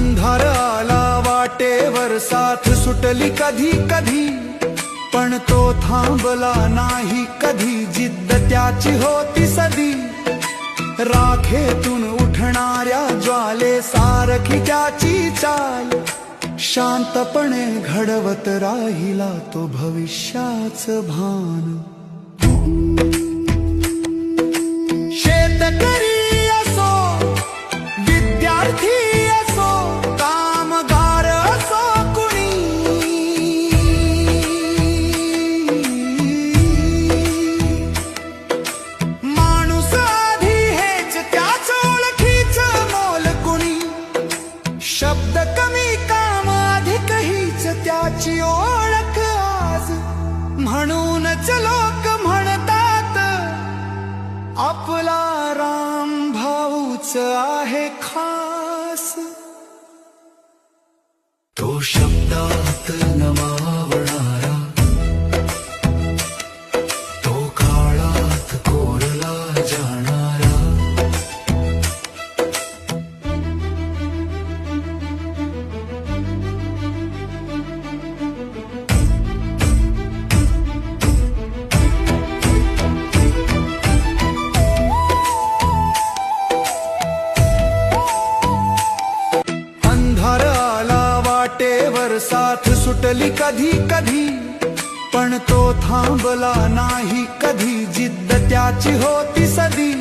अंधार आला वाटेवर साथ सुटली कधी कधी, पण तो थांबला नाही कधी, जिद्द त्याची होती सदी. राखेतून उठणाऱ्या ज्वाले सारखी त्याची चाल, शांतपणे घडवत राहिला तो भविष्याचं भान. शेतकरी असो, विद्यार्थी असो, कामगार असो कुणी, माणूस आधी हेच त्याच ओळखीचं मोल कुणी. शब्द कमी काम अधिक हीच त्याची ओळख आज. म्हणूनच लोक म्हणतात आपला राम भाऊच आहे खास. तो शब्दात न मावणारा, तो काळात कोरला जाणारा. अंधार आला वाटेवर साथ सुटली कधी कधी, पण तो थांबला नाही कधी, जिद्द त्याची होती सदी.